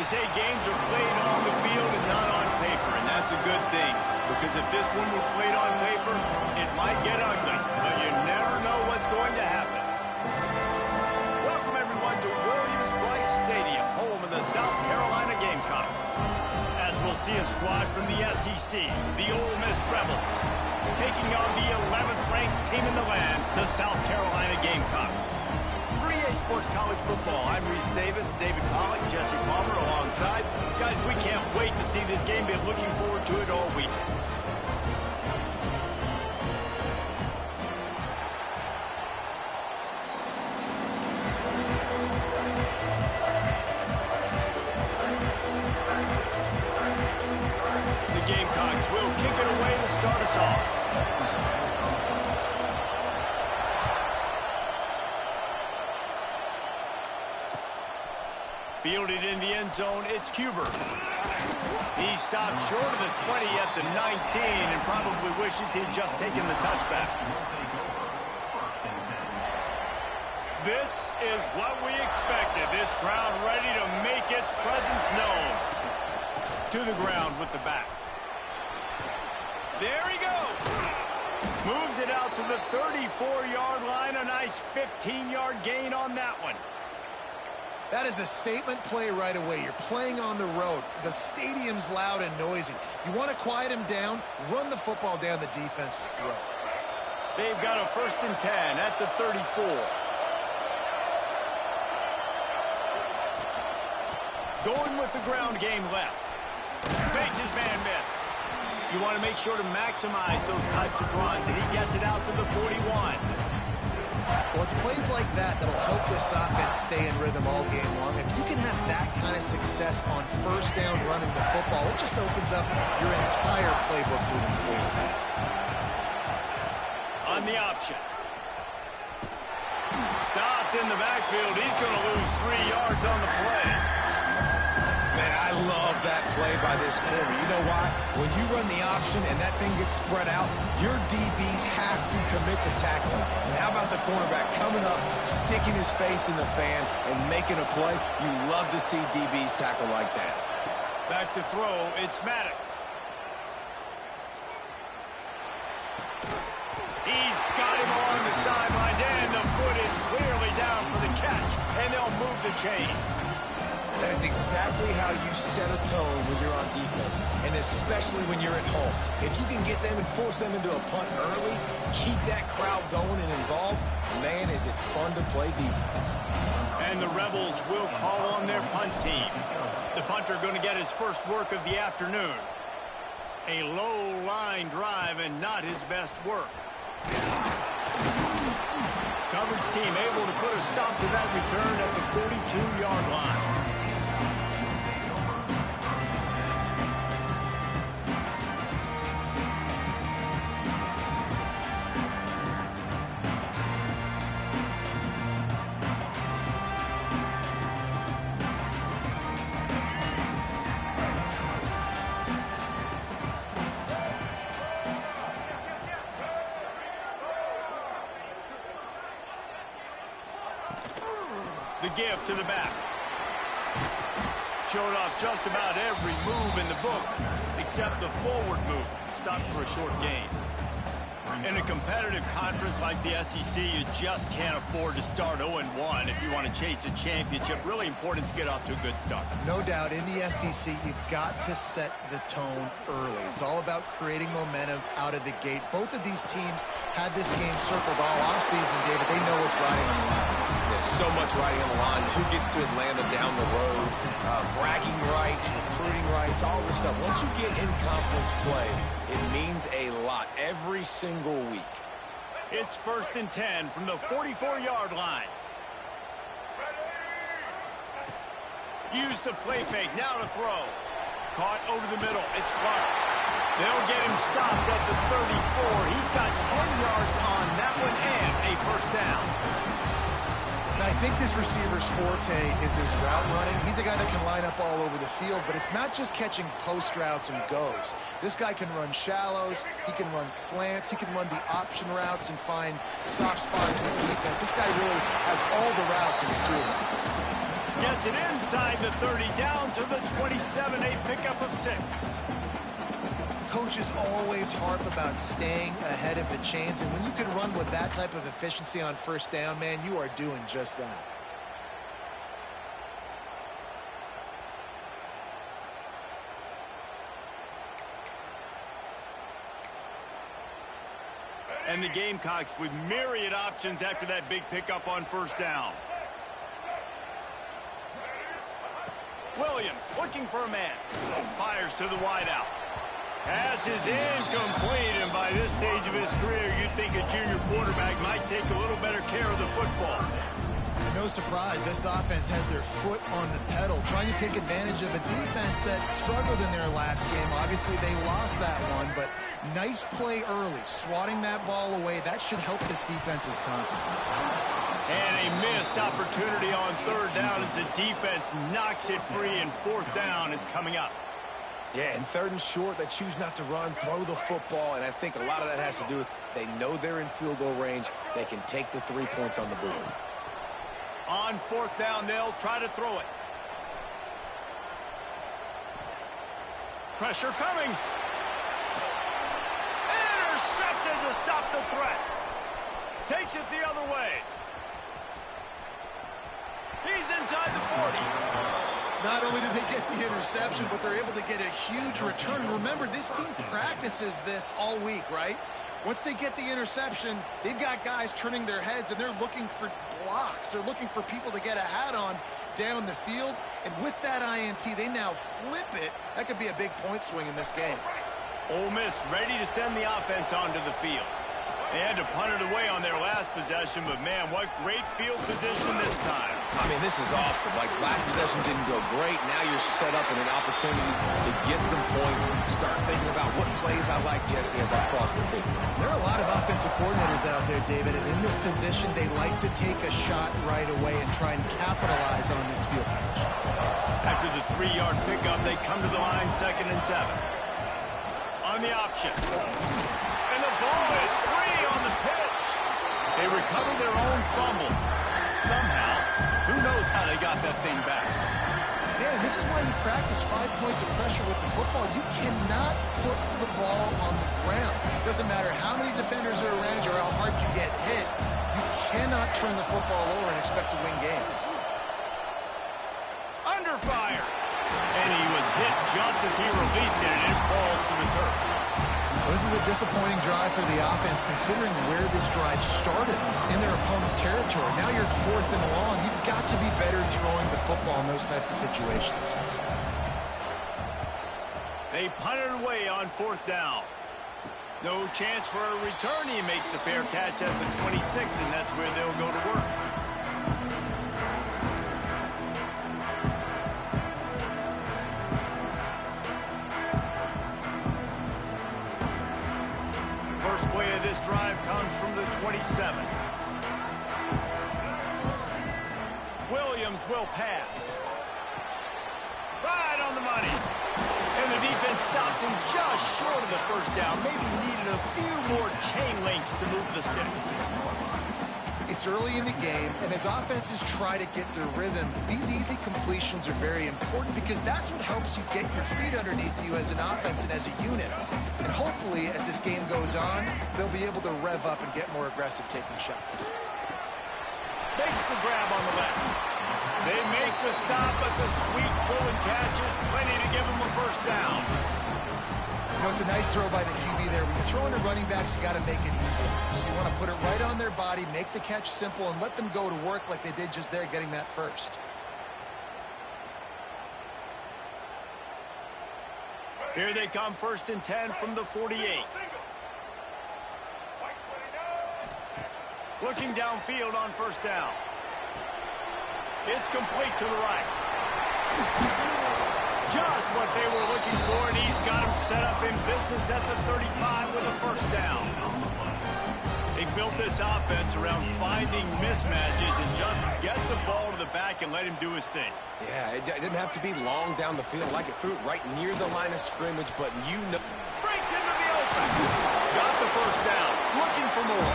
They say games are played on the field and not on paper, and that's a good thing. Because if this one were played on paper, it might get ugly, but you never know what's going to happen. Welcome, everyone, to Williams-Brice Stadium, home of the South Carolina Gamecocks. As we'll see a squad from the SEC, the Ole Miss Rebels, taking on the 11th-ranked team in the land, the South Carolina Gamecocks. For EA Sports College Football, I'm Reese Davis, David Pollack, Jesse Palmer alongside. Guys, we can't wait to see this game. Been looking forward to it all week. The Gamecocks will kick it away to start us off. Fielded in the end zone, it's Cuber. He stopped short of the 20 at the 19 and probably wishes he'd just taken the touchback. This is what we expected. This crowd ready to make its presence known. To the ground with the back. There he goes. Moves it out to the 34-yard line. A nice 15-yard gain on that one. That is a statement play right away. You're playing on the road. The stadium's loud and noisy. You want to quiet him down, run the football down the defense's throat. They've got a 1st and 10 at the 34. Going with the ground game left. Makes his man miss. You want to make sure to maximize those types of runs, and he gets it out to the 41. Well, it's plays like that that'll help this offense stay in rhythm all game long. If you can have that kind of success on 1st down running the football, it just opens up your entire playbook moving forward. On the option. Stopped in the backfield. He's going to lose 3 yards on the play. Man, I love that play by this corner. You know why? When you run the option and that thing gets spread out, your DBs have to commit to tackling. And how about the cornerback coming up, sticking his face in the fan, and making a play? You love to see DBs tackle like that. Back to throw, it's Maddox. He's got him along the sidelines, and the foot is clearly down for the catch, and they'll move the chains. That is exactly how you set a tone when you're on defense, and especially when you're at home. If you can get them and force them into a punt early, keep that crowd going and involved, man, is it fun to play defense. And the Rebels will call on their punt team. The punter going to get his first work of the afternoon. A low line drive and not his best work. Coverage team able to put a stop to that return at the 42-yard line. The give to the back. Showed off just about every move in the book, except the forward move. Stopped for a short gain. In a competitive conference like the SEC, you just can't afford to start 0-1 if you want to chase a championship. Really important to get off to a good start. No doubt, in the SEC, you've got to set the tone early. It's all about creating momentum out of the gate. Both of these teams had this game circled all offseason, David. They know what's riding on the line. There's so much riding on the line. Who gets to Atlanta down the road? Bragging rights, recruiting rights, all this stuff. Once you get in conference play, it means a lot every single week. It's 1st and 10 from the 44-yard line. Use the play fake. Now to throw. Caught over the middle. It's Clark. They'll get him stopped at the 34. He's got 10 yards on that one and a 1st down. And I think this receiver's forte is his route running. He's a guy that can line up all over the field, but it's not just catching post routes and goes. This guy can run shallows, he can run slants, he can run the option routes and find soft spots in the defense. This guy really has all the routes in his toolbox. Gets it inside the 30, down to the 27, a pickup of 6. Coaches always harp about staying ahead of the chains, and when you can run with that type of efficiency on first down, man, you are doing just that. And the Gamecocks with myriad options after that big pickup on first down. Williams looking for a man. Fires to the wideout. Pass is incomplete, and by this stage of his career, you'd think a junior quarterback might take a little better care of the football. No surprise, this offense has their foot on the pedal, trying to take advantage of a defense that struggled in their last game. Obviously, they lost that one, but nice play early, swatting that ball away. That should help this defense's confidence. And a missed opportunity on third down as the defense knocks it free, and fourth down is coming up. Yeah, and third and short, they choose not to run, throw the football, and I think a lot of that has to do with they know they're in field goal range. They can take the 3 points on the board. On fourth down, they'll try to throw it. Pressure coming. Intercepted to stop the threat. Takes it the other way. He's inside the 40. Not only do they get the interception, but they're able to get a huge return. Remember, this team practices this all week, right? Once they get the interception, they've got guys turning their heads, and they're looking for blocks. They're looking for people to get a hat on down the field. And with that INT, they now flip it. That could be a big point swing in this game. Ole Miss ready to send the offense onto the field. They had to punt it away on their last possession, but man, what great field position this time. I mean, this is awesome. Like, last possession didn't go great. Now you're set up in an opportunity to get some points. Start thinking about what plays I like, Jesse, as I cross the 50. There are a lot of offensive coordinators out there, David, and in this position, they like to take a shot right away and try and capitalize on this field position. After the 3-yard pickup, they come to the line, 2nd and 7. On the option. And the ball is free on the pitch. They recover their own fumble. Somehow, who knows how they got that thing back. Man, and this is why you practice 5 points of pressure with the football. You cannot put the ball on the ground. It doesn't matter how many defenders are around you or how hard you get hit. You cannot turn the football over and expect to win games. Under fire. And he was hit just as he released it, and it falls to the turf. Well, this is a disappointing drive for the offense, considering where this drive started in their opponent territory. Now you're 4th and long. You've got to be better throwing the football in those types of situations. They punt it away on 4th down. No chance for a return. He makes the fair catch at the 26, and that's where they'll go to work. First play of this drive comes from the 27. Williams will pass. Right on the money. And the defense stops him just short of the first down. Maybe needed a few more chain links to move the sticks. It's early in the game, and as offenses try to get their rhythm, these easy completions are very important because that's what helps you get your feet underneath you as an offense and as a unit. And hopefully, as this game goes on, they'll be able to rev up and get more aggressive taking shots. Makes the grab on the left. They make the stop, but the sweet pull and catch is plenty to give them a first down. You know, it's a nice throw by the QB there. When you're throwing to running backs, you got to make it easy. So you want to put it right on their body, make the catch simple, and let them go to work like they did just there, getting that first. Here they come, 1st and 10 from the 48. Looking downfield on first down. It's complete to the right. Just what they were looking for, and he's got him set up in business at the 35 with a first down. They built this offense around finding mismatches and just get the ball to the back and let him do his thing. Yeah, it didn't have to be long down the field. Like it threw it right near the line of scrimmage, but you know. Breaks into the open. Got the first down. Looking for more.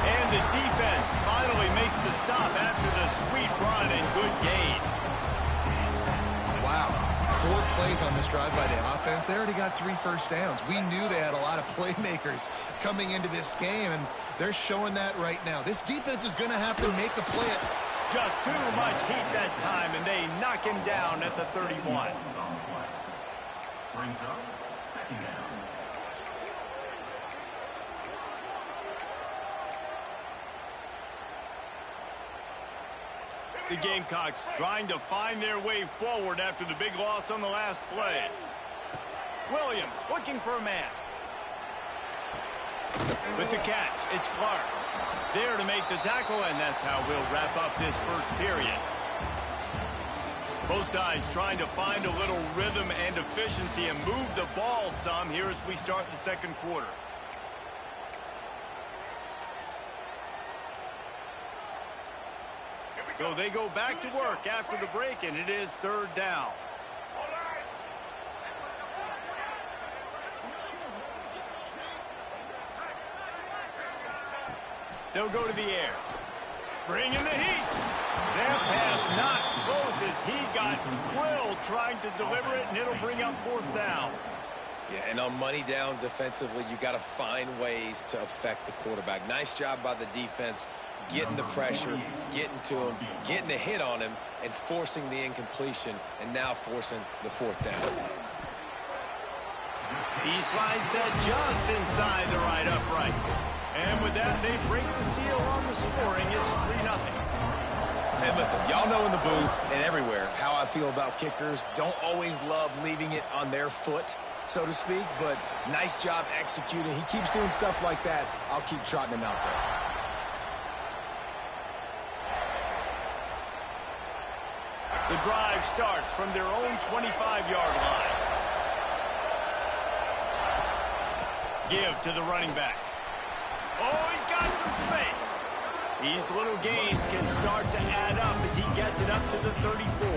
And And the defense finally makes the stop after the sweet run and good gain. Wow. 4 plays on this drive by the offense. They already got 3 first downs. We knew they had a lot of playmakers coming into this game, and they're showing that right now. This defense is going to have to make a play. It's just too much heat that time, and they knock him down at the 31. The Gamecocks trying to find their way forward after the big loss on the last play. Williams looking for a man. With the catch, it's Clark. There to make the tackle, and that's how we'll wrap up this first period. Both sides trying to find a little rhythm and efficiency and move the ball some here as we start the second quarter. So they go back to work after the break, and it is 3rd down. They'll go to the air. Bring in the heat. That pass not close as he got drilled trying to deliver it, and it'll bring up 4th down. Yeah, and on money down defensively, you got to find ways to affect the quarterback. Nice job by the defense, getting the pressure, getting to him, getting a hit on him, and forcing the incompletion, and now forcing the 4th down. He slides that just inside the right upright. And with that, they break the seal on the scoring. It's 3-0. And listen, y'all know in the booth and everywhere how I feel about kickers. Don't always love leaving it on their foot, so to speak, but nice job executing. He keeps doing stuff like that. I'll keep trotting him out there. The drive starts from their own 25-yard line. Give to the running back. Oh, he's got some space. These little gains can start to add up as he gets it up to the 34.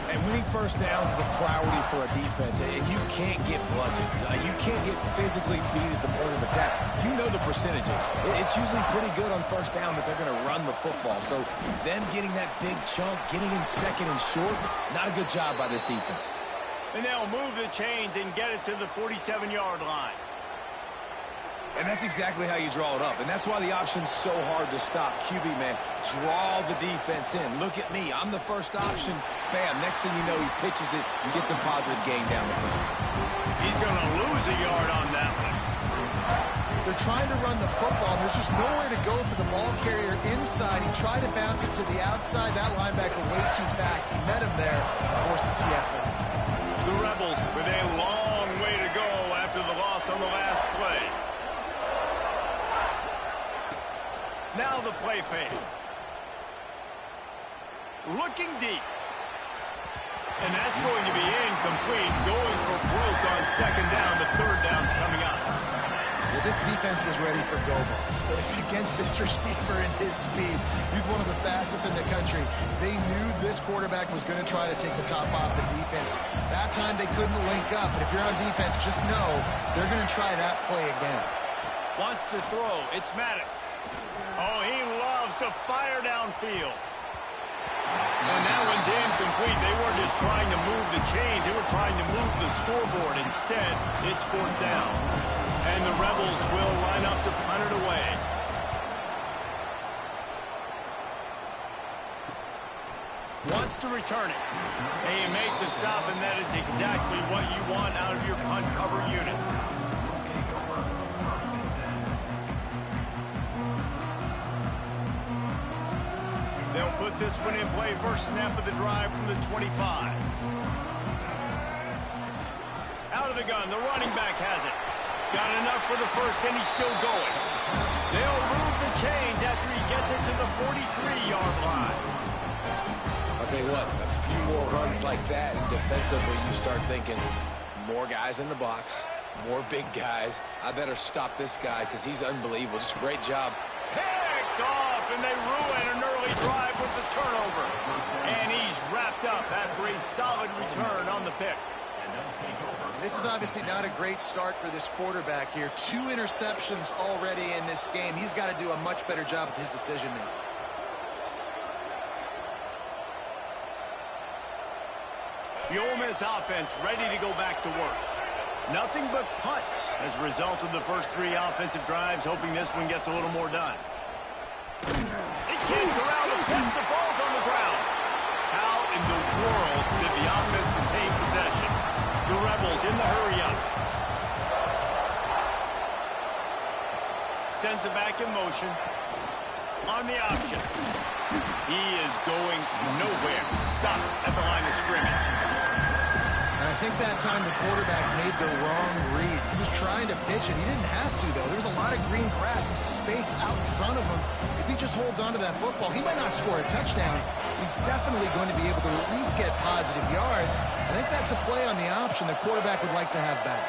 And winning first downs is a priority for a defense, and you can't get bludgeoned. You can't get physically beat at the point of attack. You know the percentages. It's usually pretty good on first down that they're going to run the football. So them getting that big chunk, getting in second and short, not a good job by this defense. And they'll move the chains and get it to the 47-yard line. And that's exactly how you draw it up. And that's why the option's so hard to stop. QB, man, draw the defense in. Look at me. I'm the first option. Bam, next thing you know, he pitches it and gets a positive gain down the field. He's going to lose a yard on that one. They're trying to run the football. There's just nowhere to go for the ball carrier inside. He tried to bounce it to the outside. That linebacker way too fast. He met him there and forced the TFL. The Rebels with a long way to go after the loss on the last play. Now the play fake. Looking deep. And that's going to be incomplete. Going for broke on 2nd down. The 3rd down's coming up. Well, this defense was ready for go balls. But it's against this receiver and his speed. He's one of the fastest in the country. They knew this quarterback was going to try to take the top off the defense. That time they couldn't link up. But if you're on defense, just know they're going to try that play again. Wants to throw. It's Maddox. Oh, he loves to fire downfield. And that one's incomplete. They weren't just trying to move the chains. They were trying to move the scoreboard. Instead, it's 4th down. And the Rebels will line up to punt it away. Wants to return it. And you make the stop, and that is exactly what you want out of your punt cover unit. They'll put this one in play. First snap of the drive from the 25. Out of the gun, the running back has it. Got enough for the first, and he's still going. They'll move the chains after he gets it to the 43-yard line. I'll tell you what, a few more runs like that, and defensively you start thinking, more guys in the box, more big guys. I better stop this guy because he's unbelievable. Just a great job. Picked off, and they ruin an early drive with the turnover. And he's wrapped up after a solid return on the pick. This is obviously not a great start for this quarterback here. 2 interceptions already in this game. He's got to do a much better job with his decision-making. The Ole Miss offense ready to go back to work. Nothing but punts as a result of the first 3 offensive drives, hoping this one gets a little more done. He kicked around and pitched the balls on the ground. How in the world did the offense retain possession? The Rebels in the hurry-up. Sends it back in motion. On the option. He is going nowhere. Stop at the line of scrimmage. And I think that time the quarterback made the wrong read. He was trying to pitch it. He didn't have to, though. There's a lot of green grass and space out in front of him. If he just holds on to that football, he might not score a touchdown. He's definitely going to be able to at least get positive yards. I think that's a play on the option the quarterback would like to have back.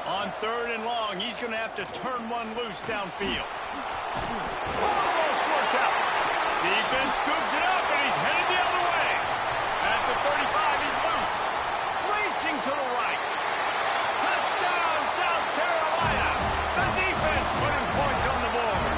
On 3rd and long, he's going to have to turn one loose downfield. Oh, the ball squirts out. Defense scoops it up, and he's headed the other way. At the 35, he's loose. Racing to the right. Touchdown, South Carolina. The defense putting points on the board.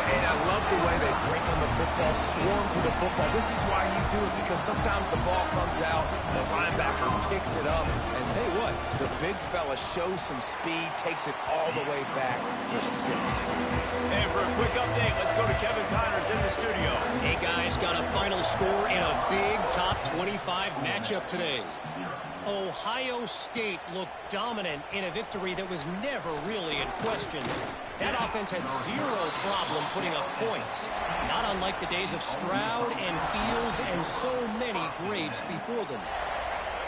And I love the way they break on the football, swarm to the football. This is why you do it, because sometimes the ball comes out, the linebacker picks it up, and tell you what, the big fella shows some speed, takes it all the way back for 6. And for a quick update, let's go to Kevin Connors in the studio. Hey, guys, got a final score in a big top 25 matchup today. Ohio State looked dominant in a victory that was never really in question. That offense had 0 problem putting up points, not unlike the days of Stroud and Fields and so many greats before them.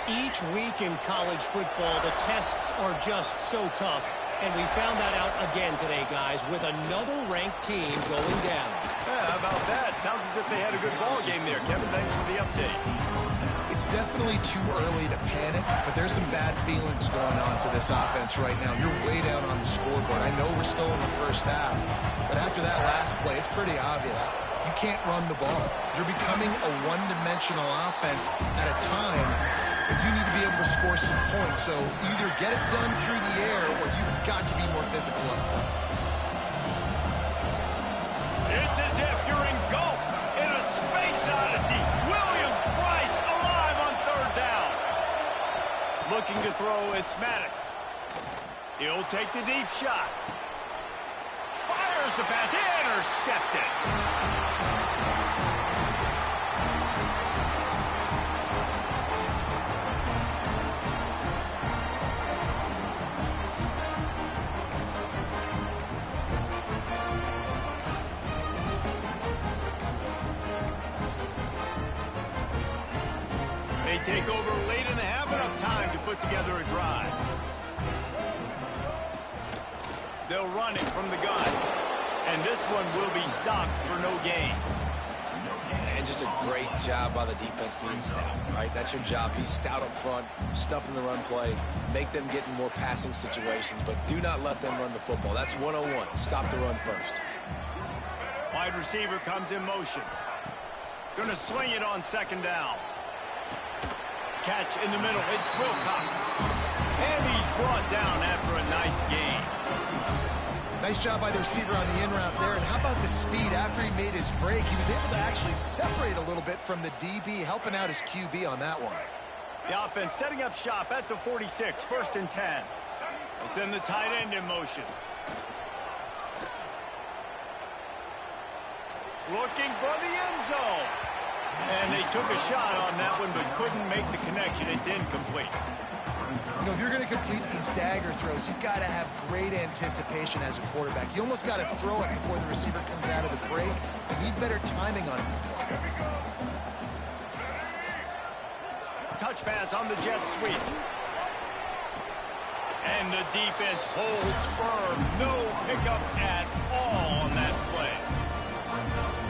Each week in college football, the tests are just so tough, and we found that out again today, guys, with another ranked team going down. Yeah, how about that? Sounds as if they had a good ball game there. Kevin, thanks for the update. It's definitely too early to panic, but there's some bad feelings going on for this offense right now. You're way down on the scoreboard. I know we're still in the first half, but after that last play, it's pretty obvious. You can't run the ball. You're becoming a one-dimensional offense at a time when you need to be able to score some points. So either get it done through the air or you've got to be more physical up front. It's as if you're engulfed in a space odyssey. Williams-Brice alive on 3rd down. Looking to throw, it's Maddox. He'll take the deep shot. Fires the pass, intercepted. They take over late and have enough time to put together a drive. They'll run it from the gun. And this one will be stopped for no gain. And just a great job by the defense being stout, right? That's your job. Be stout up front, stuff in the run play, make them get in more passing situations, but do not let them run the football. That's 101. Stop the run first. Wide receiver comes in motion. Going to swing it on 2nd down. Catch in the middle. It's Wilcox. And he's brought down after a nice gain. Nice job by the receiver on the in route there. And how about the speed after he made his break? He was able to actually separate a little bit from the DB, helping out his QB on that one. The offense setting up shop at the 46, 1st and 10. They send the tight end in motion. Looking for the end zone. And they took a shot on that one, but couldn't make the connection. It's incomplete. You know, if you're going to complete these dagger throws, you've got to have great anticipation as a quarterback. You almost got to throw it before the receiver comes out of the break. You need better timing on it. Touch pass on the jet sweep. And the defense holds firm. No pickup at all on that play.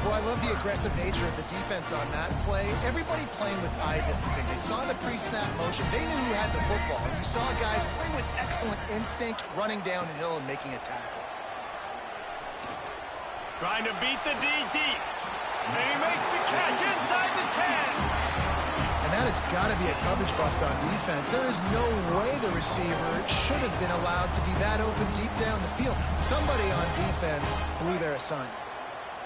Well, I love the aggressive nature of the defense on that play. Everybody playing with eye discipline. They saw the pre-snap motion. They knew who had the football. And you saw guys play with excellent instinct, running downhill and making a tackle. Trying to beat the D deep. And he makes the catch inside the 10. And that has got to be a coverage bust on defense. There is no way the receiver should have been allowed to be that open deep down the field. Somebody on defense blew their assignment.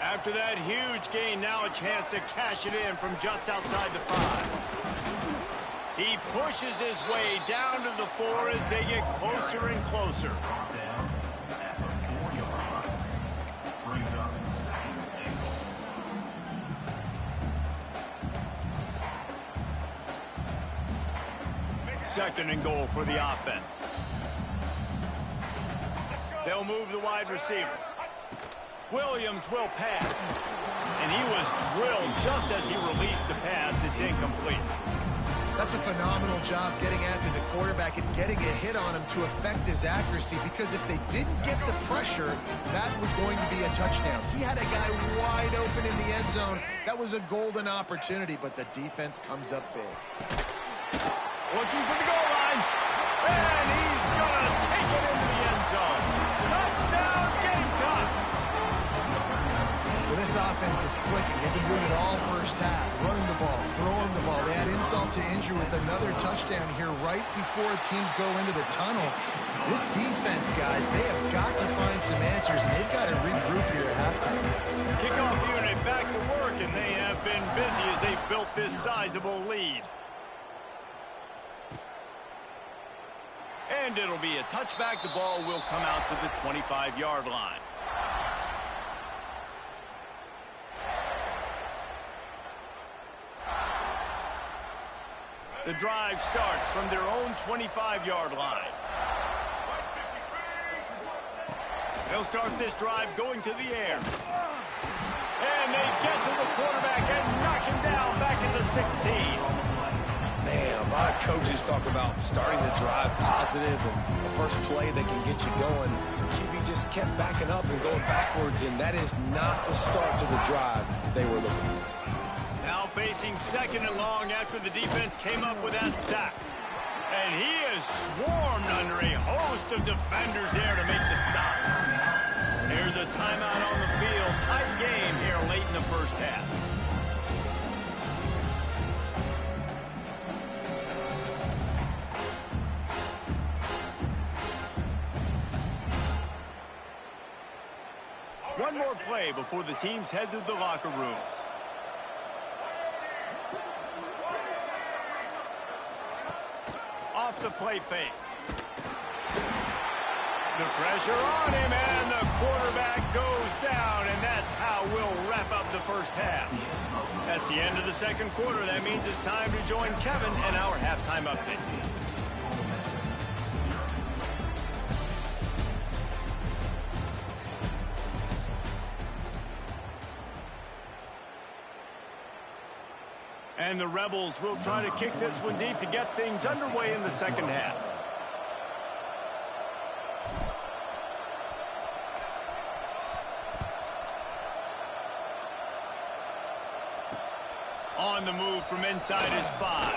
After that huge gain, now a chance to cash it in from just outside the 5. He pushes his way down to the 4 as they get closer and closer. Second and goal for the offense. They'll move the wide receiver. Williams will pass. And he was drilled just as he released the pass. It's incomplete. That's a phenomenal job getting after the quarterback and getting a hit on him to affect his accuracy, because if they didn't get the pressure, that was going to be a touchdown. He had a guy wide open in the end zone. That was a golden opportunity, but the defense comes up big. Looking for the goal line. And he's going to take it into the end zone. Touchdown, Gamecocks! Well, this offense is clicking. They've been doing it all first half. Running the ball, throwing the ball. They had insult to injury with another touchdown here right before teams go into the tunnel. This defense, guys, they have got to find some answers, and they've got to regroup here at halftime. Kickoff unit back to work, and they have been busy as they've built this sizable lead. And it'll be a touchback. The ball will come out to the 25-yard line. The drive starts from their own 25-yard line. They'll start this drive going to the air. And they get to the quarterback and knock him down back at the 16. Man, a lot of coaches talk about starting the drive positive and the first play that can get you going. The QB just kept backing up and going backwards, and that is not the start to the drive they were looking for. Now facing second and long after the defense came up with that sack. And he is swarmed under a host of defenders there to make the stop. There's a timeout on the field. Tight game here late in the first half. One more play before the teams head to the locker rooms. Off the play fake. The pressure on him, and the quarterback goes down, and that's how we'll wrap up the first half. That's the end of the second quarter. That means it's time to join Kevin and our halftime update. And the Rebels will try to kick this one deep to get things underway in the second half. On the move from inside his 5.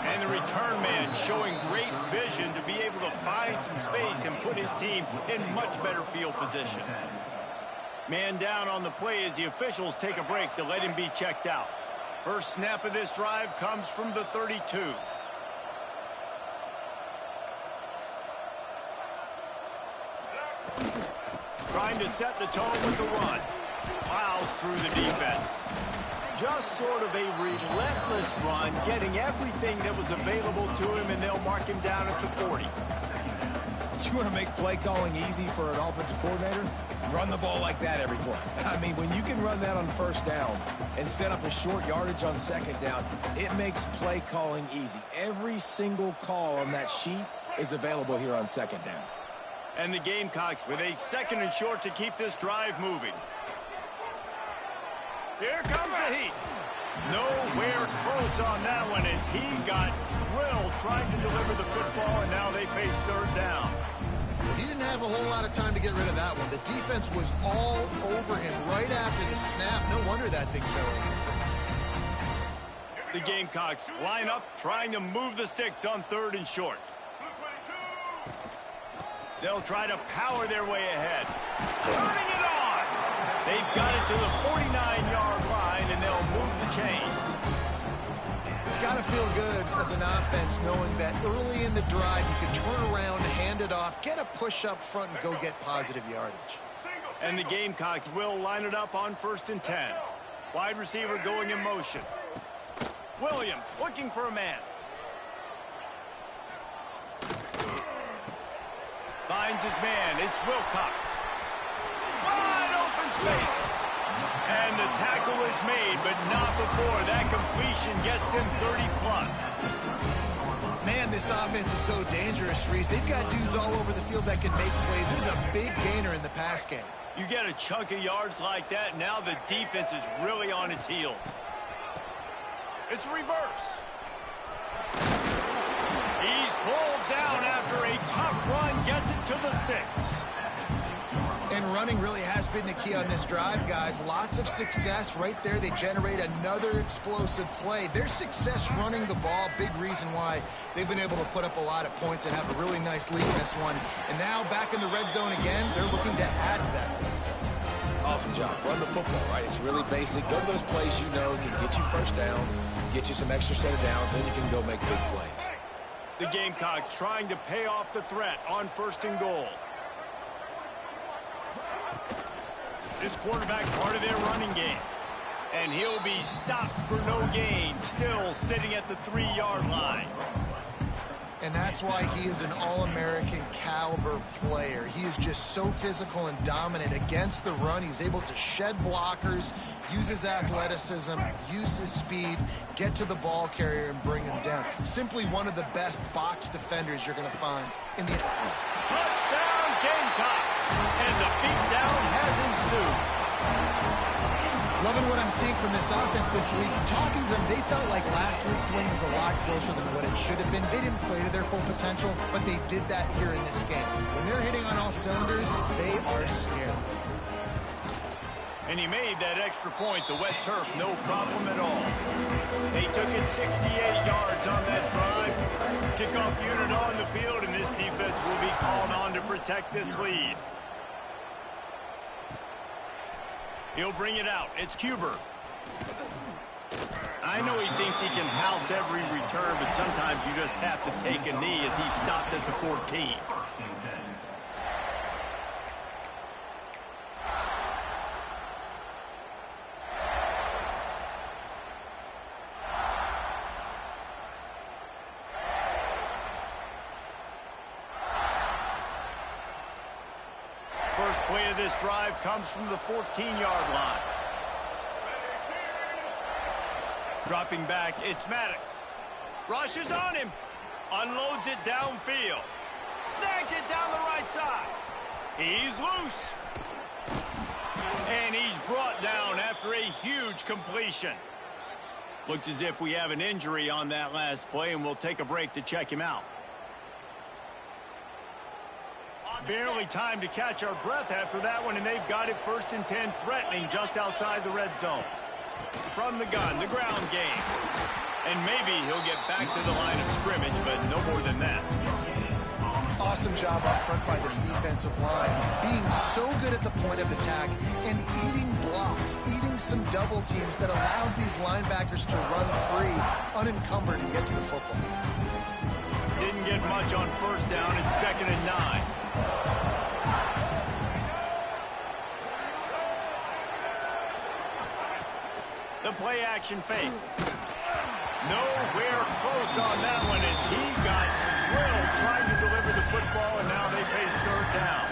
And the return man showing great vision to be able to find some space and put his team in much better field position. Man down on the play as the officials take a break to let him be checked out. First snap of this drive comes from the 32. Trying to set the tone with the run. Plows through the defense. Just sort of a relentless run, getting everything that was available to him, and they'll mark him down at the 40. You want to make play calling easy for an offensive coordinator? Run the ball like that every play. I mean, when you can run that on first down and set up a short yardage on second down, it makes play calling easy. Every single call on that sheet is available here on second down. And the Gamecocks with a second and short to keep this drive moving. Here comes the heat. Nowhere close on that one as he got drilled trying to deliver the football, and now they face third down. He didn't have a whole lot of time to get rid of that one. The defense was all over him right after the snap. No wonder that thing fell in. The Gamecocks line up, trying to move the sticks on third and short. They'll try to power their way ahead. Turning it on! They've got it to the 49-yard line, and they'll move the chains. It's got to feel good as an offense knowing that early in the drive you can turn around, hand it off, get a push up front, and go get positive yardage. And the Gamecocks will line it up on 1st and 10. Wide receiver going in motion. Williams looking for a man. Finds his man. It's Wilcox. Wide open spaces. And the tackle is made, but not before that completion gets them 30-plus. Man, this offense is so dangerous, Reese. They've got dudes all over the field that can make plays. There's a big gainer in the pass game. You get a chunk of yards like that, now the defense is really on its heels. It's reverse. He's pulled down after a tough run, gets it to the 6. And running really has been the key on this drive, guys. Lots of success right there. They generate another explosive play. Their success running the ball, big reason why they've been able to put up a lot of points and have a really nice lead in this one. And now back in the red zone again, they're looking to add to that. Awesome job. Run the football, right? It's really basic. Go to those plays you know can get you first downs, get you some extra set of downs, then you can go make big plays. The Gamecocks trying to pay off the threat on 1st and goal. This quarterback part of their running game. And he'll be stopped for no gain, still sitting at the 3-yard line. And that's why he is an All-American caliber player. He is just so physical and dominant against the run. He's able to shed blockers, use his athleticism, use his speed, get to the ball carrier and bring him down. Simply one of the best box defenders you're going to find in the... Touchdown Gamecocks! And the beatdown has ensued. Loving what I'm seeing from this offense this week. Talking to them, they felt like last week's win was a lot closer than what it should have been. They didn't play to their full potential, but they did that here in this game. When they're hitting on all cylinders, they are scared. And he made that extra point, the wet turf, no problem at all. They took it 68 yards on that drive. Kickoff unit on the field, and this defense will be called on to protect this lead. He'll bring it out. It's Cuber. I know he thinks he can house every return, but sometimes you just have to take a knee as he stopped at the 14. First play of this drive comes from the 14-yard line. Dropping back, it's Maddox. Rushes on him. Unloads it downfield. Snags it down the right side. He's loose. And he's brought down after a huge completion. Looks as if we have an injury on that last play, and we'll take a break to check him out. Barely time to catch our breath after that one, and they've got it 1st and 10, threatening just outside the red zone. From the gun, the ground game. And maybe he'll get back to the line of scrimmage, but no more than that. Awesome job up front by this defensive line. Being so good at the point of attack and eating blocks, eating some double teams that allows these linebackers to run free, unencumbered, and get to the football. Didn't get much on 1st down. It's 2nd and 9. The play action fake. Nowhere close on that one as he got drilled trying to deliver the football, and now they face 3rd down.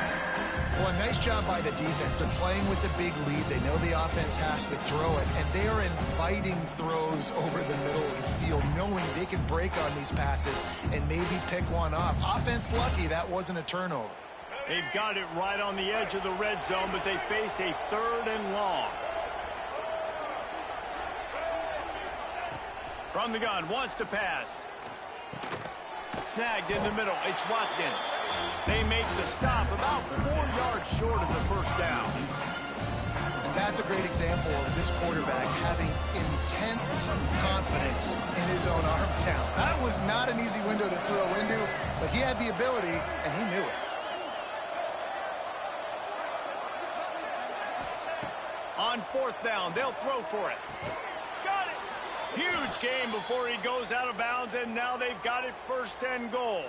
Well, a nice job by the defense. They're playing with a big lead. They know the offense has to throw it, and they are inviting throws over the middle of the field, knowing they can break on these passes and maybe pick one off. Offense lucky that wasn't a turnover. They've got it right on the edge of the red zone, but they face a 3rd and long. From the gun, wants to pass. Snagged in the middle, it's Watkins. They make the stop about 4 yards short of the 1st down. That's a great example of this quarterback having intense confidence in his own arm talent. That was not an easy window to throw into, but he had the ability, and he knew it. On 4th down, they'll throw for it. Got it. Huge gain before he goes out of bounds, and now they've got it 1st and goal.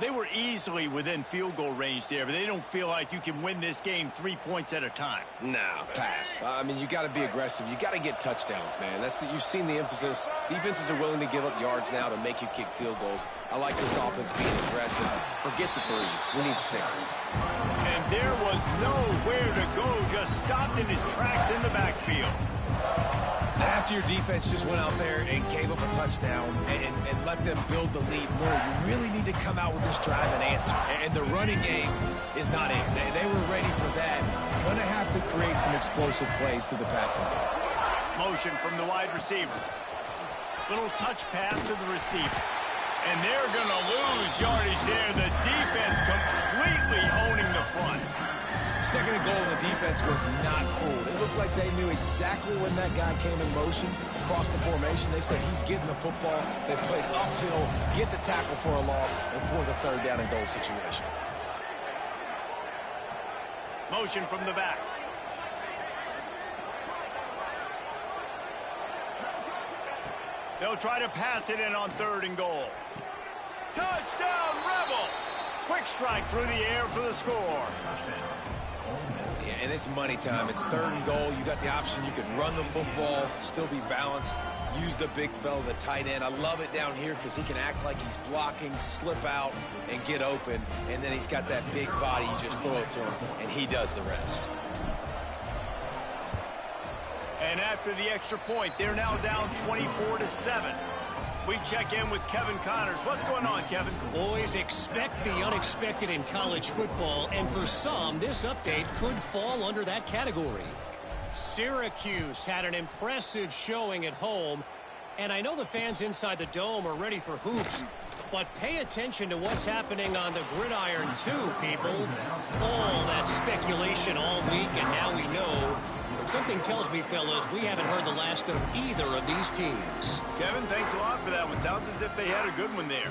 They were easily within field goal range there, but they don't feel like you can win this game 3 points at a time. No, pass. I mean, you got to be aggressive. You got to get touchdowns, man. You've seen the emphasis. Defenses are willing to give up yards now to make you kick field goals. I like this offense being aggressive. Forget the threes. We need sixes. And there was nowhere to go, just stopped in his tracks in the backfield. After your defense just went out there and gave up a touchdown and let them build the lead more, you really need to come out with this drive and answer. And the running game is not it. They were ready for that. Going to have to create some explosive plays through the passing game. Motion from the wide receiver. Little touch pass to the receiver. And they're going to lose yardage there. The defense completely owning the front. 2nd and goal, and the defense was not fooled. It looked like they knew exactly when that guy came in motion across the formation. They said he's getting the football. They played uphill, get the tackle for a loss, and for the 3rd down and goal situation. Motion from the back. They'll try to pass it in on 3rd and goal. Touchdown, Rebels! Quick strike through the air for the score. Yeah, and it's money time. It's 3rd and goal. You got the option. You can run the football, still be balanced, use the big fella, the tight end. I love it down here because he can act like he's blocking, slip out, and get open. And then he's got that big body. You just throw it to him, and he does the rest. And after the extra point, they're now down 24-7. We check in with Kevin Connors. What's going on, Kevin? Boys, expect the unexpected in college football, and for some, this update could fall under that category. Syracuse had an impressive showing at home, and I know the fans inside the Dome are ready for hoops, but pay attention to what's happening on the gridiron too, people. All that speculation all week, and now we know. But something tells me, fellas, we haven't heard the last of either of these teams. Kevin, thanks a lot for that one. Sounds as if they had a good one there.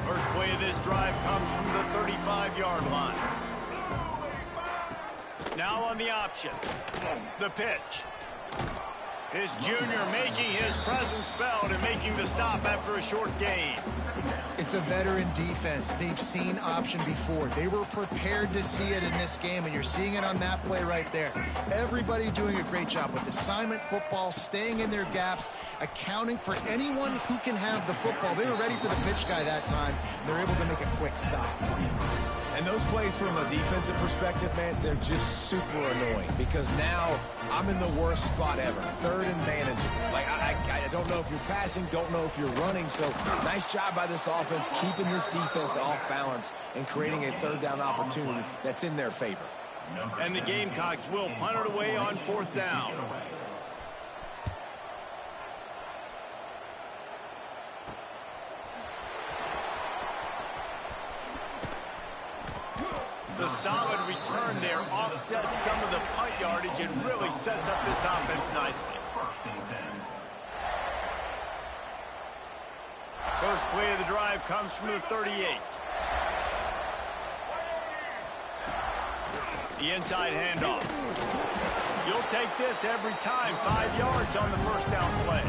First play of this drive comes from the 35-yard line. Now on the option. The pitch. His junior making his presence felt and making the stop after a short gain. It's a veteran defense. They've seen option before. They were prepared to see it in this game, and you're seeing it on that play right there. Everybody doing a great job with assignment football, staying in their gaps, accounting for anyone who can have the football. They were ready for the pitch guy that time. They're able to make a quick stop. And those plays from a defensive perspective, man, they're just super annoying because now I'm in the worst spot ever. 3rd and manageable. Like, I don't know if you're passing, don't know if you're running. So nice job by this offense keeping this defense off balance and creating a 3rd down opportunity that's in their favor. And the Gamecocks will punt it away on 4th down. The solid return there offsets some of the punt yardage and really sets up this offense nicely. First play of the drive comes from the 38. The inside handoff. You'll take this every time. 5 yards on the 1st down play.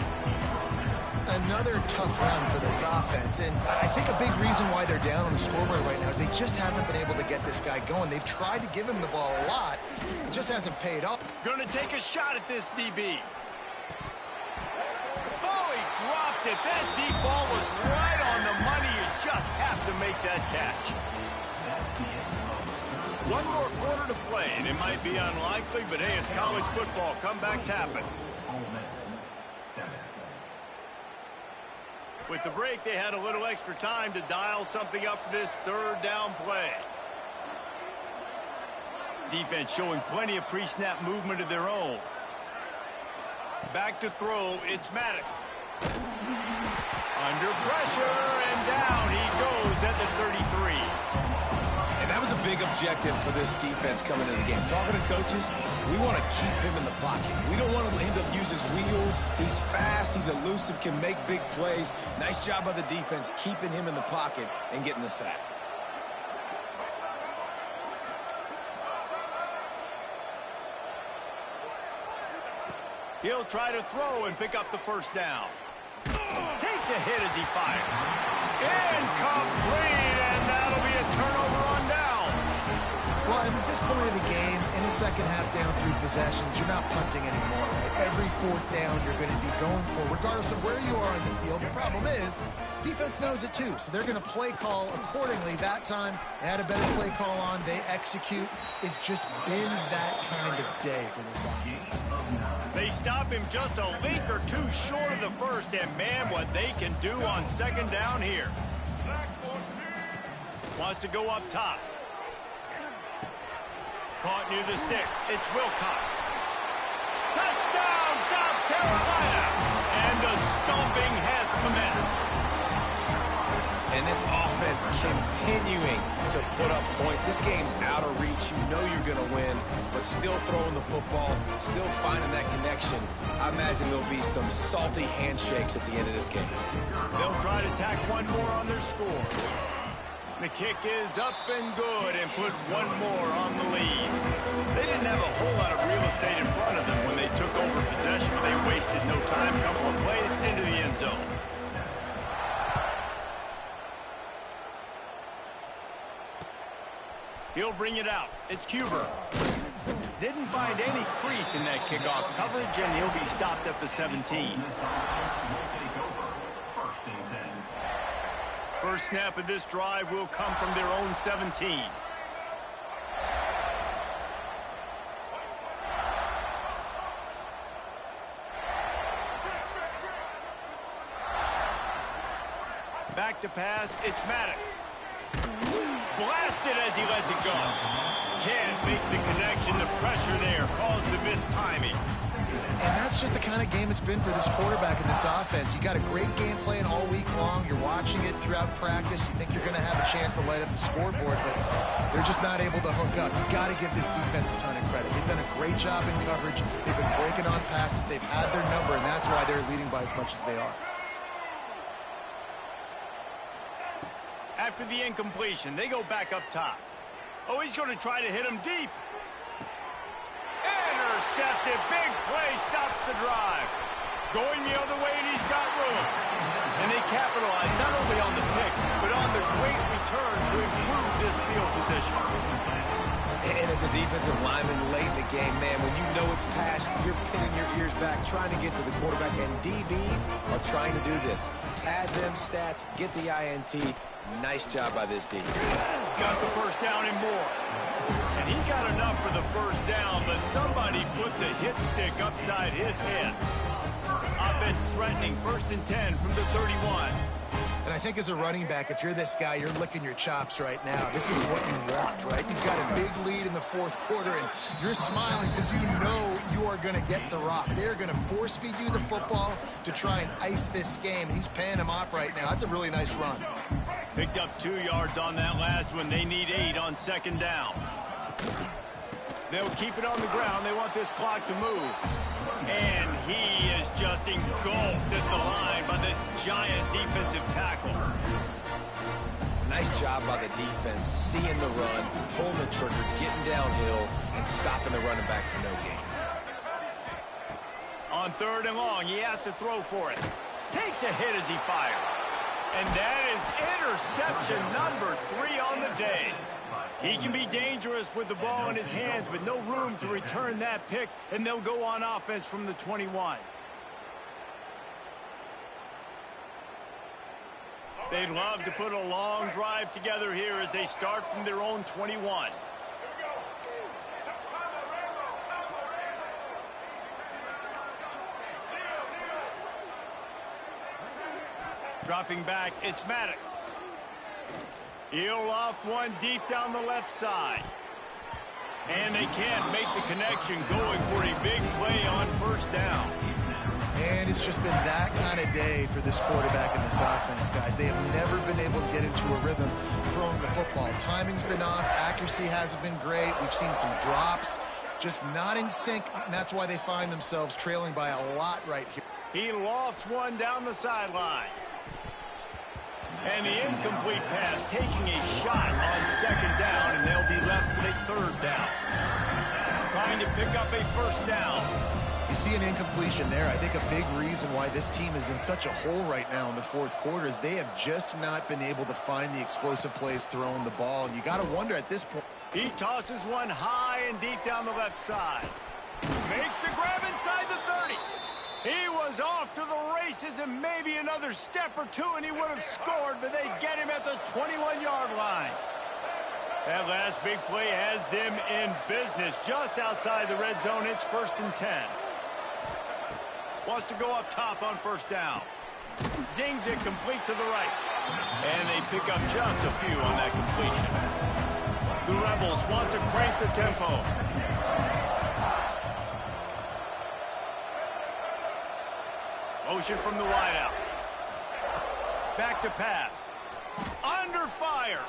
Another tough run for this offense, and I think a big reason why they're down on the scoreboard right now is they just haven't been able to get this guy going. They've tried to give him the ball a lot. It just hasn't paid off. Gonna take a shot at this DB. Oh, he dropped it. That deep ball was right on the money. You just have to make that catch. One more quarter to play, and it might be unlikely, but hey, it's college football. Comebacks happen. With the break, they had a little extra time to dial something up for this 3rd down play. Defense showing plenty of pre-snap movement of their own. Back to throw, it's Maddox. Under pressure, and down he goes at the 33. And that was a big objective for this defense coming into the game. Talking to coaches, we want to keep him in the pocket. We don't want him to use his wheels. He's fast, he's elusive, can make big plays. Nice job by the defense keeping him in the pocket and getting the sack. He'll try to throw and pick up the first down. Takes a hit as he fires. Incomplete, and that'll be a turnover on downs. Well, and at this point of the game, in the second half down 3 possessions, you're not punting anymore, right? Every 4th down you're going to be going for, regardless of where you are on the field. The problem is, defense knows it too, so they're going to play call accordingly. That time, they had a better play call on. They execute. It's just been that kind of day for this offense. They stop him just a link or two short of the first, and man, what they can do on second down here. Wants to go up top. Caught near the sticks. It's Wilcox. Touchdown, South Carolina! And the stomping has commenced. And this offense continuing to put up points. This game's out of reach. You know you're going to win, but still throwing the football, still finding that connection. I imagine there'll be some salty handshakes at the end of this game. They'll try to tack one more on their score. The kick is up and good and put one more on the lead. They didn't have a whole lot of real estate in front of them when they took over possession, but they wasted no time. A couple of plays into the end zone. He'll bring it out. It's Cuber. Didn't find any crease in that kickoff coverage, and he'll be stopped at the 17. First snap of this drive will come from their own 17. Back to pass, it's Maddox. Blasted as he lets it go. Can't make the connection. The pressure there caused the mistiming. And that's just the kind of game it's been for this quarterback in this offense. You got a great game plan all week long. You're watching it throughout practice. You think you're going to have a chance to light up the scoreboard, but they're just not able to hook up. You got to give this defense a ton of credit. They've done a great job in coverage. They've been breaking on passes. They've had their number, and that's why they're leading by as much as they are. After the incompletion, they go back up top. Oh, he's going to try to hit him deep. Intercepted. Big play stops the drive. Going the other way, and he's got room. And they capitalize not only on the pick, but on the great return to improve this field position. And as a defensive lineman late in the game, man, when you know it's pass, you're pinning your ears back, trying to get to the quarterback, and DBs are trying to do this. Pad them stats, get the INT. Nice job by this D. Got the first down and more. And he got enough for the first down, but somebody put the hit stick upside his head. Offense threatening 1st and 10 from the 31. And I think as a running back, if you're this guy, you're licking your chops right now. This is what you want, right? You've got a big lead in the 4th quarter, and you're smiling because you know you are going to get the rock. They're going to force feed you the football to try and ice this game, and he's paying him off right now. That's a really nice run. Picked up 2 yards on that last one. They need 8 on 2nd down. They'll keep it on the ground. They want this clock to move. And he is just engulfed at the line by this giant defensive tackle. Nice job by the defense, seeing the run, pulling the trigger, getting downhill, and stopping the running back for no gain. On 3rd and long, he has to throw for it. Takes a hit as he fires. And that is interception number 3 on the day. He can be dangerous with the ball in his hands, but no room to return that pick, and they'll go on offense from the 21. They'd love to put a long drive together here as they start from their own 21. Dropping back, it's Maddox. He'll loft one deep down the left side. And they can't make the connection, going for a big play on 1st down. And it's just been that kind of day for this quarterback and this offense, guys. They have never been able to get into a rhythm throwing the football. Timing's been off. Accuracy hasn't been great. We've seen some drops, just not in sync, and that's why they find themselves trailing by a lot right here. He lofts one down the sideline. And the incomplete pass, taking a shot on 2nd down, and they'll be left with a 3rd down. Trying to pick up a 1st down. You see an incompletion there. I think a big reason why this team is in such a hole right now in the fourth quarter is they have just not been able to find the explosive plays throwing the ball. And you got to wonder at this point. He tosses one high and deep down the left side. Makes the grab inside the 30. He was off to the races and maybe another step or two and he would have scored, but they get him at the 21-yard line. That last big play has them in business just outside the red zone. It's 1st and 10. Wants to go up top on first down. Zings it complete to the right. And they pick up just a few on that completion. The Rebels want to crank the tempo. Motion from the wideout. Back to pass. Under fire.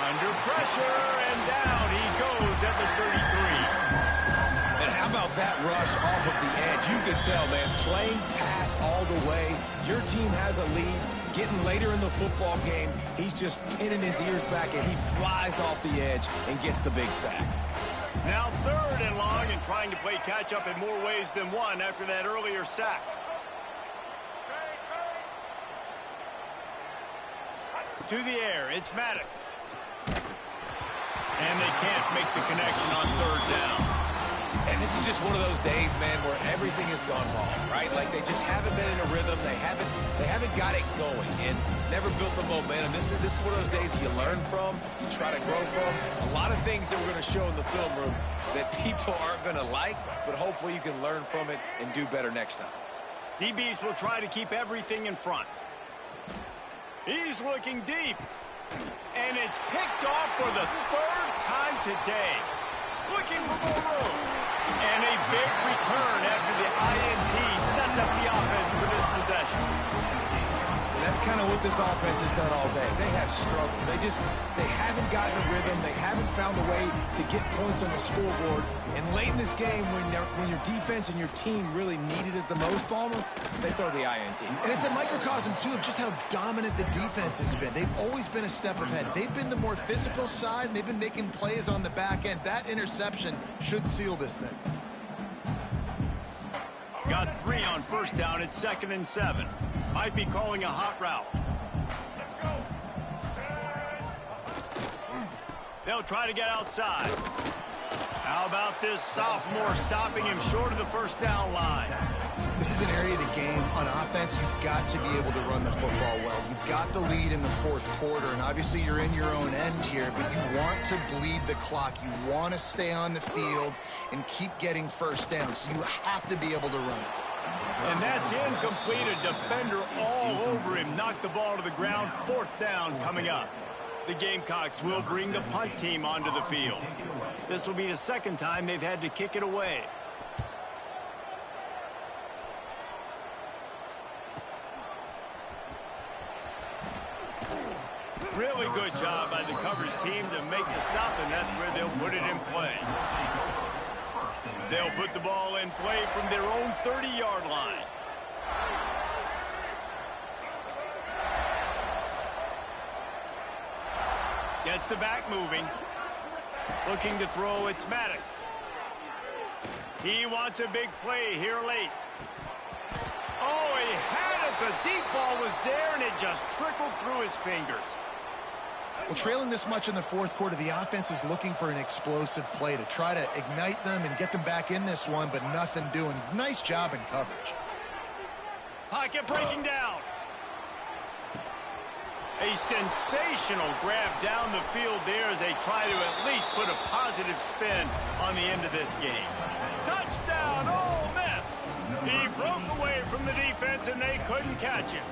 Under pressure, and down he goes at the 33. And how about that rush off of the edge? You could tell, man, playing pass all the way. Your team has a lead. Getting later in the football game, he's just pinning his ears back, and he flies off the edge and gets the big sack. Now 3rd and long and trying to play catch-up in more ways than one after that earlier sack. To the air, it's Maddox. And they can't make the connection on 3rd down. And this is just one of those days, man, where everything has gone wrong, right? Like they just haven't been in a rhythm. They haven't got it going and never built the momentum. This is one of those days that you learn from, you try to grow from. A lot of things that we're going to show in the film room that people aren't going to like, but hopefully you can learn from it and do better next time. DBs will try to keep everything in front. He's looking deep. And it's picked off for the 3rd time today. Looking for more room. And a big return after the INT sets up the offense for this possession. And that's kind of what this offense has done all day. They have struggled. They haven't gotten a rhythm. They haven't found a way to get points on the scoreboard. And late in this game, when your defense and your team really needed it the most, Palmer, they throw the INT. And it's a microcosm, too, of just how dominant the defense has been. They've always been a step ahead. They've been the more physical side, and they've been making plays on the back end. That interception should seal this thing. Got 3 on first down. It's 2nd and 7. Might be calling a hot route. They'll try to get outside. How about this sophomore stopping him short of the first down line? This is an area of the game. On offense, you've got to be able to run the football well. You've got the lead in the fourth quarter, and obviously you're in your own end here, but you want to bleed the clock. You want to stay on the field and keep getting first down, so you have to be able to run it. And that's incomplete. A defender all over him. Knocked the ball to the ground. 4th down coming up. The Gamecocks will bring the punt team onto the field. This will be the 2nd time they've had to kick it away. Really good job by the coverage team to make the stop, and that's where they'll put it in play. They'll put the ball in play from their own 30-yard line. Gets the back moving. Looking to throw, it's Maddox. He wants a big play here late. Oh, he had it. The deep ball was there, and it just trickled through his fingers. Well, trailing this much in the fourth quarter, the offense is looking for an explosive play to try to ignite them and get them back in this one, but nothing doing. Nice job in coverage. Pocket breaking down. A sensational grab down the field there as they try to at least put a positive spin on the end of this game. Touchdown, Ole Miss! He broke away from the defense and they couldn't catch him.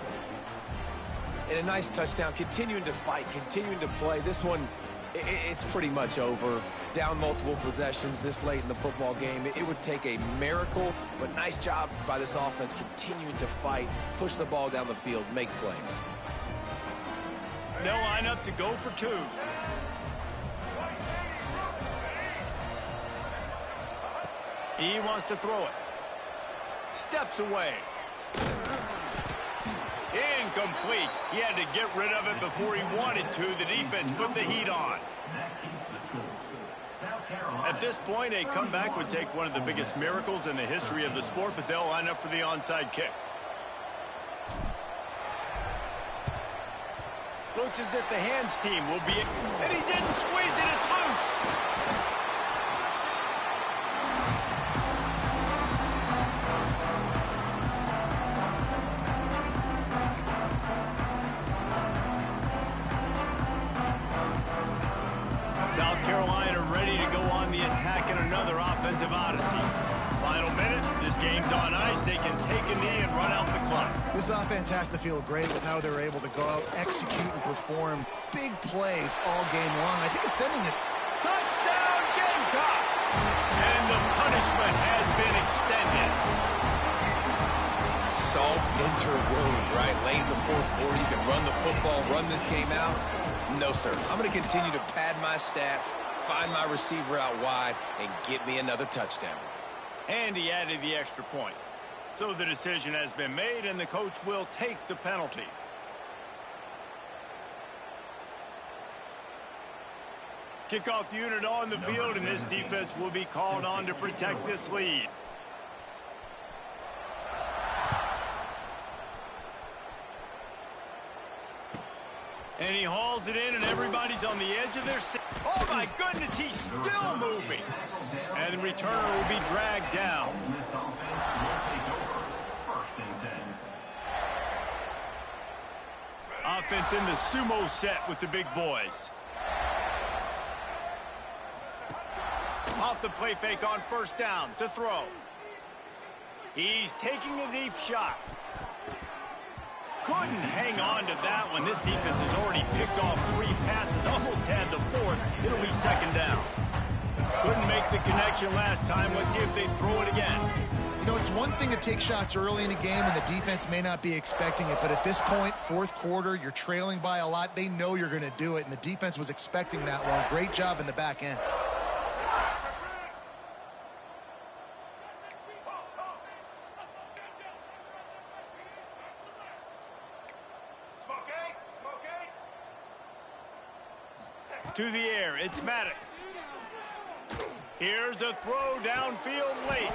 And a nice touchdown, continuing to fight, continuing to play. This one, it's pretty much over. Down multiple possessions this late in the football game. It would take a miracle, but nice job by this offense continuing to fight, push the ball down the field, make plays. They'll line up to go for 2. He wants to throw it. Steps away. Incomplete. He had to get rid of it before he wanted to. The defense put the heat on. At this point, a comeback would take one of the biggest miracles in the history of the sport, but they'll line up for the onside kick. Looks as if the hands team will be... And he didn't squeeze it. It's loose. South Carolina ready to go on the attack in another offensive odyssey. Final minute, this game's on ice. They can take a knee and run out the clock. This offense has to feel great with how they're able to go out, execute, and perform big plays all game long. I think it's sending us... Touchdown, Gamecocks! And the punishment has been extended. Salt into wound, right? Late in the fourth quarter, you can run the football, run this game out. No, sir. I'm going to continue to pad my stats, find my receiver out wide, and get me another touchdown. And he added the extra point. So the decision has been made, and the coach will take the penalty. Kickoff unit on the field, and this defense will be called on to protect this lead. And he hauls it in, and everybody's on the edge of their seat. Oh, my goodness, he's still moving. And the returner will be dragged down. Offense in the sumo set with the big boys. Off the play fake on first down to throw. He's taking a deep shot. Couldn't hang on to that one. This defense has already picked off 3 passes, almost had the 4th. It'll be second down. Couldn't make the connection last time. Let's see if they throw it again. You know, it's one thing to take shots early in a game and the defense may not be expecting it, but at this point, fourth quarter, you're trailing by a lot. They know you're going to do it, and the defense was expecting that one. Great job in the back end. To the air, it's Maddox. Here's a throw downfield late.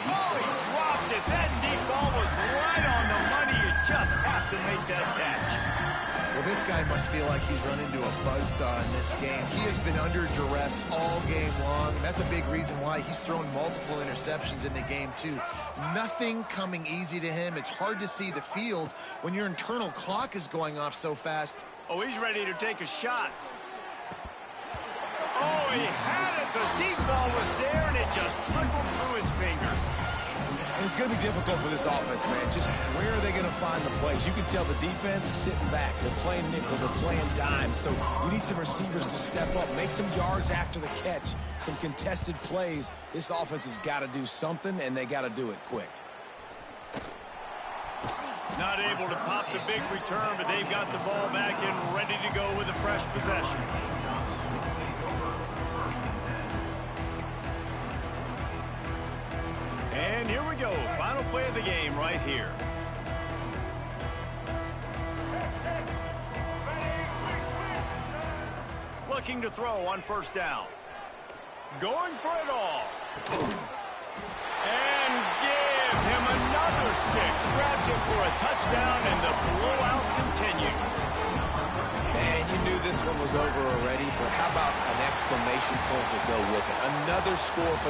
Oh, he dropped it. That deep ball was right on the money. You just have to make that catch. Well, this guy must feel like he's run into a buzzsaw in this game. He has been under duress all game long, and that's a big reason why he's thrown multiple interceptions in the game, too. Nothing coming easy to him. It's hard to see the field when your internal clock is going off so fast. Oh, he's ready to take a shot. Oh, he had it. The deep ball was there, and it just trickled through his fingers. And it's going to be difficult for this offense, man. Just where are they going to find the plays? You can tell the defense sitting back. They're playing nickel. They're playing dime. So you need some receivers to step up, make some yards after the catch, some contested plays. This offense has got to do something, and they got to do it quick. Not able to pop the big return, but they've got the ball back and ready to go with a fresh possession. And here we go. Final play of the game right here. Looking to throw on first down. Going for it all. And give him another 6. Grabs him for a touchdown, and the blowout continues. Man, you knew this one was over already, but how about an exclamation point to go with it? Another score for the